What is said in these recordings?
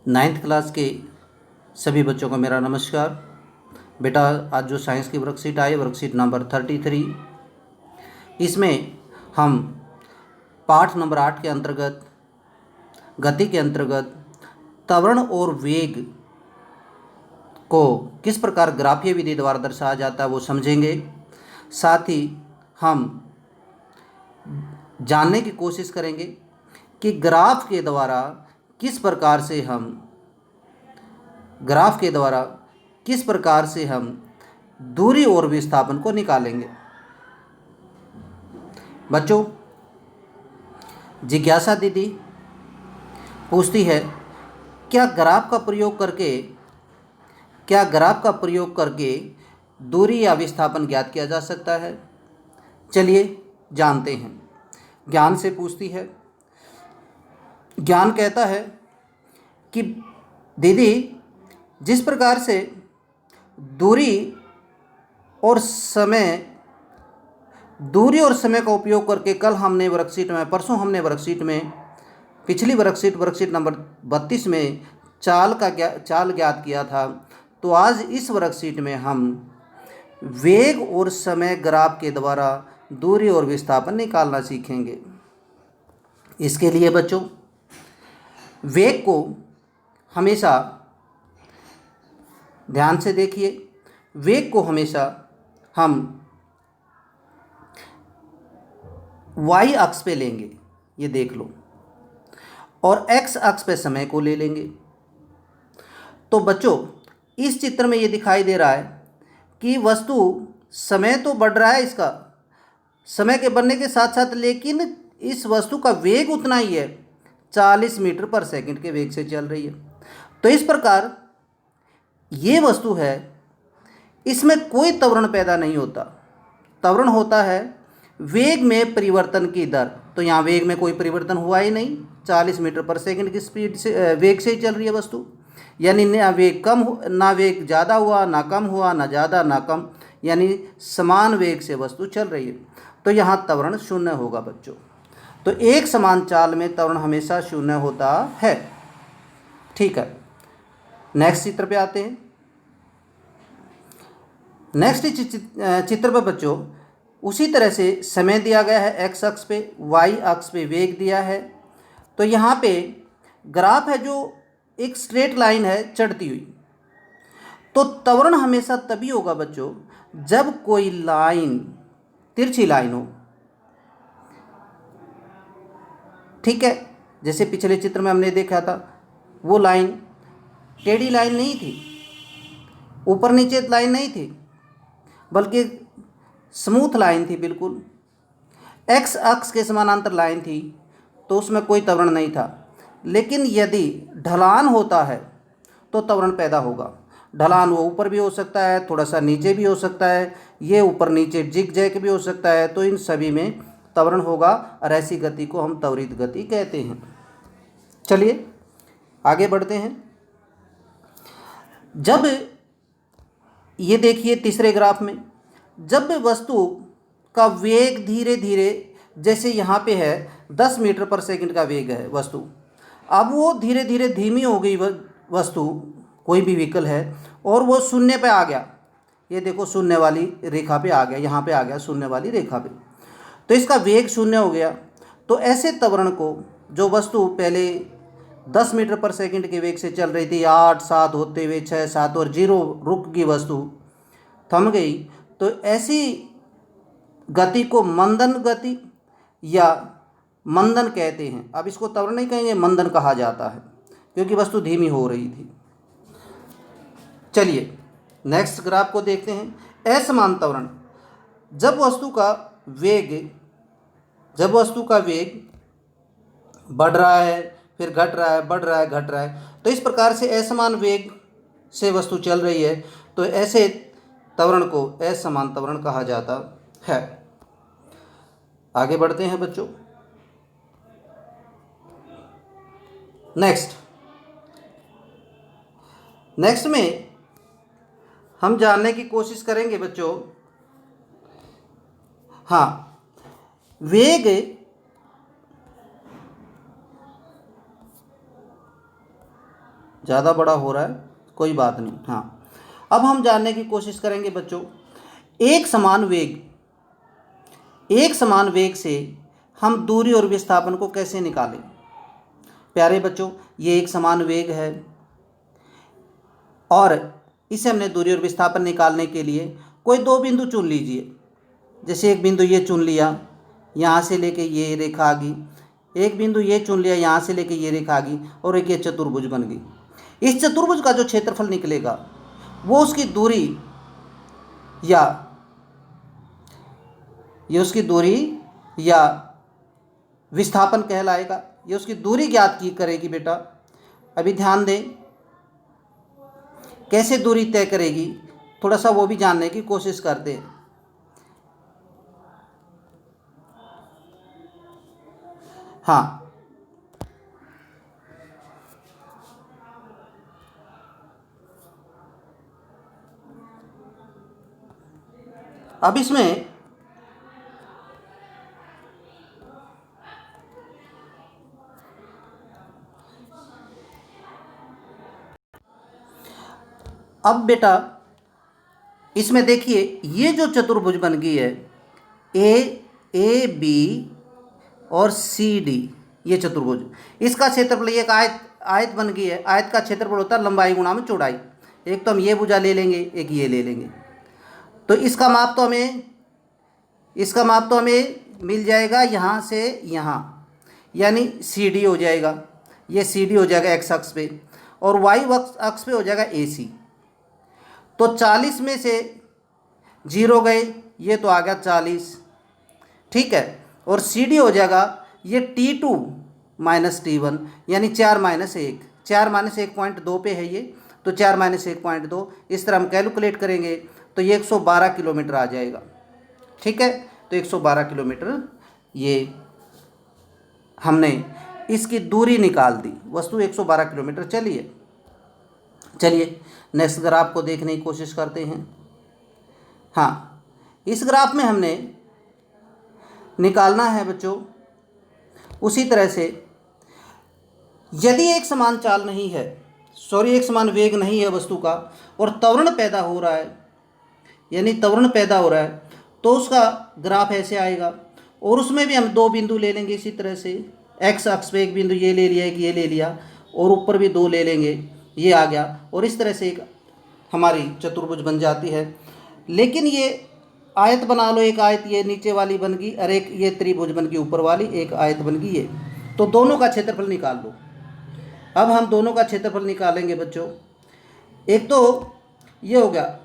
Ninth class के सभी बच्चों को मेरा नमस्कार। बेटा, आज जो साइंस की वर्कशीट आई, वर्कशीट नंबर 33, इसमें हम पाठ नंबर 8 के अंतर्गत गति के अंतर्गत त्वरण और वेग को किस प्रकार ग्राफीय विधि द्वारा दर्शाया जाता है वो समझेंगे। साथ ही हम जानने की कोशिश करेंगे कि ग्राफ के द्वारा किस प्रकार से हम दूरी और विस्थापन को निकालेंगे। बच्चों, जिज्ञासा दीदी पूछती है, क्या ग्राफ का प्रयोग करके दूरी या विस्थापन ज्ञात किया जा सकता है। चलिए जानते हैं। ज्ञान से पूछती है। ज्ञान कहता है कि दीदी, जिस प्रकार से दूरी और समय का उपयोग करके परसों हमने वर्कशीट में पिछली वर्कशीट नंबर 32 में चाल ज्ञात किया था, तो आज इस वर्कशीट में हम वेग और समय ग्राफ के द्वारा दूरी और विस्थापन निकालना सीखेंगे। इसके लिए बच्चों, वेग को हमेशा ध्यान से देखिए। वेग को हमेशा हम y अक्ष पे लेंगे, ये देख लो, और x अक्ष पे समय को ले लेंगे। तो बच्चों, इस चित्र में ये दिखाई दे रहा है कि वस्तु समय तो बढ़ रहा है, इसका समय के बढ़ने के साथ साथ, लेकिन इस वस्तु का वेग उतना ही है, 40 मीटर पर सेकंड के वेग से चल रही है। तो इस प्रकार ये वस्तु है, इसमें कोई त्वरण पैदा नहीं होता। त्वरण होता है वेग में परिवर्तन की दर। तो यहाँ वेग में कोई परिवर्तन हुआ ही नहीं, 40 मीटर पर सेकंड की स्पीड से वेग से ही चल रही है वस्तु। यानी ना वेग ज़्यादा हुआ, ना कम हुआ, ना ज़्यादा ना कम, यानी समान वेग से वस्तु चल रही है। तो यहाँ त्वरण शून्य होगा बच्चों। तो एक समान चाल में त्वरण हमेशा शून्य होता है। ठीक है, नेक्स्ट चित्र पे आते हैं। नेक्स्ट चित्र पर बच्चों उसी तरह से समय दिया गया है, x अक्ष पे, y अक्ष पे वेग दिया है। तो यहाँ पे ग्राफ है जो एक स्ट्रेट लाइन है चढ़ती हुई। तो त्वरण हमेशा तभी होगा बच्चों जब कोई लाइन तिरछी लाइन हो। ठीक है, जैसे पिछले चित्र में हमने देखा था, वो लाइन टेढ़ी लाइन नहीं थी, ऊपर नीचे लाइन नहीं थी, बल्कि स्मूथ लाइन थी बिल्कुल। एक्स अक्ष के समानांतर लाइन थी, तो उसमें कोई त्वरण नहीं था। लेकिन यदि ढलान होता है तो त्वरण पैदा होगा। ढलान वो ऊपर भी हो सकता है, थोड़ा सा नीचे भी हो सकता है, ये ऊपर नीचे जिग जैग भी हो सकता है। तो इन सभी में त्वरण होगा, और ऐसी गति को हम त्वरित गति कहते हैं। चलिए आगे बढ़ते हैं। जब ये देखिए तीसरे ग्राफ में, जब वस्तु का वेग धीरे धीरे, जैसे यहाँ पे है 10 मीटर पर सेकंड का वेग है वस्तु, अब वो धीरे धीरे धीमी हो गई वस्तु, कोई भी व्हीकल है, और वो शून्य पे आ गया। ये देखो शून्य वाली रेखा पे आ गया, यहाँ पे आ गया शून्य वाली रेखा पे, तो इसका वेग शून्य हो गया। तो ऐसे त्वरण को, जो वस्तु पहले 10 मीटर पर सेकंड के वेग से चल रही थी, 8 7 होते हुए 6 7 और 0 रुक गई, वस्तु थम गई, तो ऐसी गति को मंदन गति या मंदन कहते हैं। अब इसको त्वरण नहीं कहेंगे, मंदन कहा जाता है, क्योंकि वस्तु धीमी हो रही थी। चलिए नेक्स्ट ग्राफ को देखते हैं। असमान त्वरण, जब वस्तु का वेग बढ़ रहा है, फिर घट रहा है, बढ़ रहा है, घट रहा है, तो इस प्रकार से असमान वेग से वस्तु चल रही है, तो ऐसे त्वरण को असमान त्वरण कहा जाता है। आगे बढ़ते हैं बच्चों। नेक्स्ट में हम जानने की कोशिश करेंगे बच्चों, हाँ, वेग ज़्यादा बड़ा हो रहा है, कोई बात नहीं। हाँ, अब हम जानने की कोशिश करेंगे बच्चों, एक समान वेग से हम दूरी और विस्थापन को कैसे निकालें। प्यारे बच्चों, ये एक समान वेग है और इसे हमने दूरी और विस्थापन निकालने के लिए कोई दो बिंदु चुन लीजिए। जैसे एक बिंदु ये चुन लिया, यहाँ से लेके ये रेखा आ गई, एक बिंदु ये चुन लिया, यहाँ से लेके ये रेखा आ गई, और एक ये चतुर्भुज बन गई। इस चतुर्भुज का जो क्षेत्रफल निकलेगा वो उसकी दूरी या विस्थापन कहलाएगा। ये उसकी दूरी ज्ञात की करेगी बेटा। अभी ध्यान दें, कैसे दूरी तय करेगी, थोड़ा सा वो भी जानने की कोशिश करते हैं। हाँ, अब इसमें अब बेटा इसमें देखिए, ये जो चतुर्भुज बन गई है, ए बी और सी डी, ये चतुर्भुज, इसका क्षेत्रफल एक आयत बन गई है। आयत का क्षेत्रफल होता है लंबाई गुणा में चौड़ाई। एक तो हम ये भुजा ले लेंगे, एक ये ले लेंगे, तो इसका माप तो हमें मिल जाएगा यहाँ से यहाँ, यानी सी डी हो जाएगा। ये सी डी हो जाएगा एक्स अक्ष पे, और वाई अक्ष पे हो जाएगा ए सी। तो 40 में से 0 गए, ये तो आ गया 40, ठीक है। और सी डी हो जाएगा ये T2 माइनस T1, यानी 4 माइनस 1, 4 माइनस 1.2 पे है ये, तो 4 माइनस 1.2, इस तरह हम कैलकुलेट करेंगे तो ये 112 किलोमीटर आ जाएगा, ठीक है। तो 112 किलोमीटर ये हमने इसकी दूरी निकाल दी, वस्तु 112 किलोमीटर। चलिए नेक्स्ट ग्राफ को देखने की कोशिश करते हैं। हाँ, इस ग्राफ में हमने निकालना है बच्चों उसी तरह से, यदि एक समान वेग नहीं है वस्तु का और त्वरण पैदा हो रहा है, तो उसका ग्राफ ऐसे आएगा। और उसमें भी हम दो बिंदु ले लेंगे इसी तरह से, एक्स अक्ष पे एक बिंदु ये ले लिया, एक ये ले लिया, और ऊपर भी दो ले लेंगे, ये आ गया, और इस तरह से एक हमारी चतुर्भुज बन जाती है। लेकिन ये आयत बना लो, एक आयत ये नीचे वाली बन गई और एक ये त्रिभुज बन गई ऊपर वाली, एक आयत बन गई ये। तो दोनों का क्षेत्रफल निकाल लो। अब हम दोनों का क्षेत्रफल निकालेंगे बच्चों। एक तो ये हो गया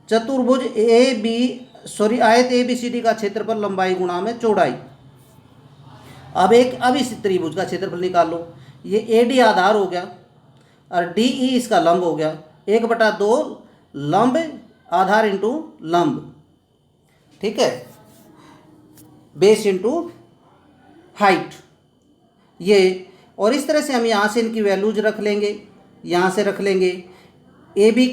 चतुर्भुज आयत ए बी सी डी का क्षेत्रफल लंबाई गुणा में चौड़ाई। अब इस त्रिभुज का क्षेत्रफल निकाल लो। ये ए डी आधार हो गया और डी ई इसका लंब हो गया, 1/2 लंब आधार इंटू लंब, ठीक है, बेस इंटू हाइट ये। और इस तरह से हम यहाँ से इनकी वैल्यूज रख लेंगे, यहाँ से रख लेंगे ए बी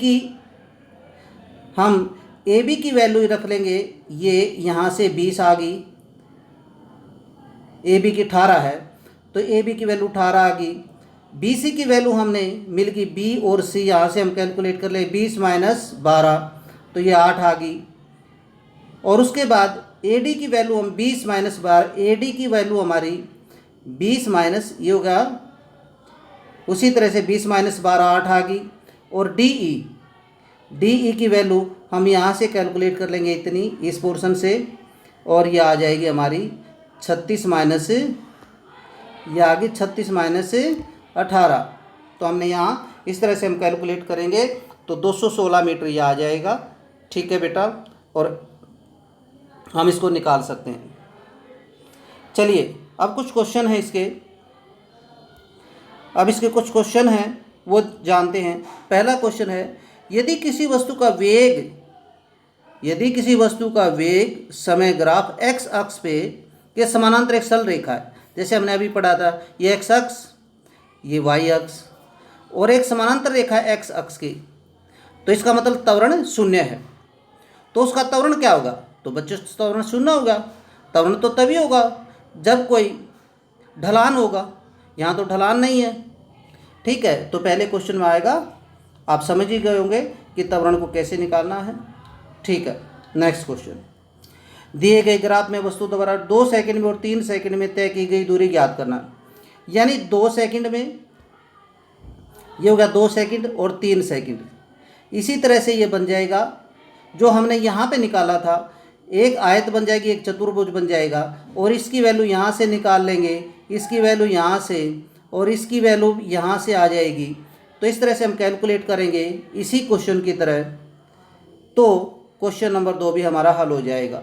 की वैल्यू रख लेंगे। ये यहाँ से 20 आ गई, ए बी की 18 है, तो ए बी की वैल्यू 18 आ गई। बी सी की वैल्यू हमने मिल गई, बी और सी यहाँ से हम कैलकुलेट कर ले, 20 माइनस 12, तो ये 8 आ गई। और उसके बाद ए डी की वैल्यू हम 20 माइनस 12, ए डी की वैल्यू हमारी 20 माइनस ये होगा, उसी तरह से 20 माइनस 12 8 आ गई। और डी ई की वैल्यू हम यहाँ से कैलकुलेट कर लेंगे इतनी, इस पोर्शन से, और ये आ जाएगी हमारी 36 माइनस, ये आ गई 36 माइनस 18। तो हमने यहाँ इस तरह से हम कैलकुलेट करेंगे तो 216 मीटर ये आ जाएगा, ठीक है बेटा। और हम इसको निकाल सकते हैं। चलिए अब कुछ क्वेश्चन है इसके, कुछ क्वेश्चन हैं वो जानते हैं। पहला क्वेश्चन है, यदि किसी वस्तु का वेग समय ग्राफ एक्स अक्ष पे के समानांतर एक सरल रेखा है, जैसे हमने अभी पढ़ा था, ये एक्स अक्ष, ये वाई अक्ष, और एक समानांतर रेखा है एक्स अक्ष की, तो इसका मतलब त्वरण 0 है। तो उसका त्वरण क्या होगा? तो बच्चों त्वरण 0 होगा। त्वरण तो तभी होगा जब कोई ढलान होगा, यहाँ तो ढलान नहीं है, ठीक है, तो पहले क्वेश्चन में आएगा, आप समझ ही गए होंगे कि त्वरण को कैसे निकालना है। ठीक है, नेक्स्ट क्वेश्चन, दिए गए ग्राफ में वस्तु द्वारा 2 सेकंड में और 3 सेकंड में तय की गई दूरी ज्ञात करना। यानी 2 सेकंड में ये हो गया 2 सेकंड और 3 सेकंड। इसी तरह से ये बन जाएगा जो हमने यहाँ पे निकाला था, एक आयत बन जाएगी, एक चतुर्भुज बन जाएगा, और इसकी वैल्यू यहाँ से निकाल लेंगे, इसकी वैल्यू यहाँ से, और इसकी वैल्यू यहाँ से आ जाएगी। तो इस तरह से हम कैलकुलेट करेंगे इसी क्वेश्चन की तरह, तो क्वेश्चन नंबर 2 भी हमारा हल हो जाएगा।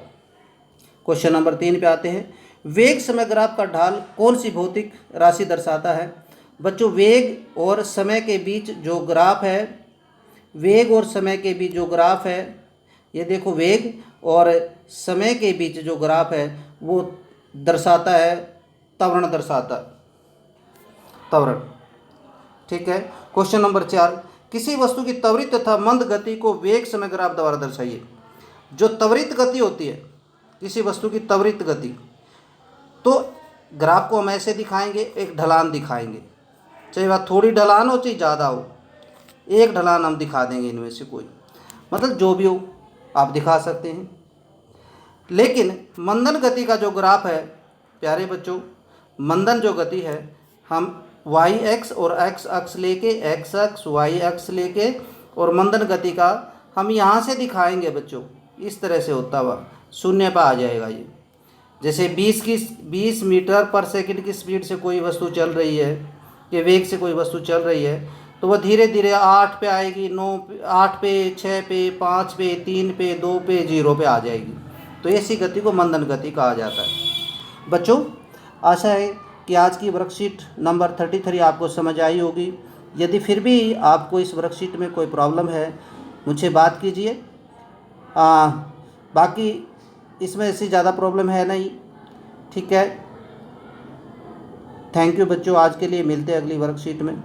क्वेश्चन नंबर 3 पे आते हैं। वेग समय ग्राफ का ढाल कौन सी भौतिक राशि दर्शाता है? बच्चों, वेग और समय के बीच जो ग्राफ है, वेग और समय के बीच जो ग्राफ है, ये देखो, वेग और समय के बीच जो ग्राफ है वो दर्शाता है, त्वरण दर्शाता है, त्वरण। ठीक है, क्वेश्चन नंबर 4, किसी वस्तु की त्वरित तथा मंद गति को वेग समय ग्राफ द्वारा दर्शाइए। जो त्वरित गति होती है, किसी वस्तु की त्वरित गति, तो ग्राफ को हम ऐसे दिखाएंगे, एक ढलान दिखाएंगे, चाहे वह थोड़ी ढलान हो चाहे ज़्यादा हो, एक ढलान हम दिखा देंगे इनमें से कोई, मतलब जो भी हो आप दिखा सकते हैं। लेकिन मंदन गति का जो ग्राफ है प्यारे बच्चों, मंदन जो गति है, हम वाई एक्स और एक्स अक्ष लेके, एक्स अक्ष वाई अक्ष लेके, और मंदन गति का हम यहाँ से दिखाएंगे बच्चों, इस तरह से होता हुआ शून्य पर आ जाएगा ये। जैसे 20 मीटर पर सेकंड की स्पीड से कोई वस्तु चल रही है, कि वेग से कोई वस्तु चल रही है, तो वह धीरे धीरे 8 पे आएगी, 8 पे, 6 पे, 5 पे, 3 पे, 2 पे, 0 पे आ जाएगी। तो ऐसी गति को मंदन गति कहा जाता है। बच्चों, आशा है कि आज की वर्कशीट नंबर 33 आपको समझ आई होगी। यदि फिर भी आपको इस वर्कशीट में कोई प्रॉब्लम है, मुझसे बात कीजिए। बाकी इसमें ऐसी ज़्यादा प्रॉब्लम है नहीं। ठीक है, थैंक यू बच्चों, आज के लिए मिलते हैं अगली वर्कशीट में।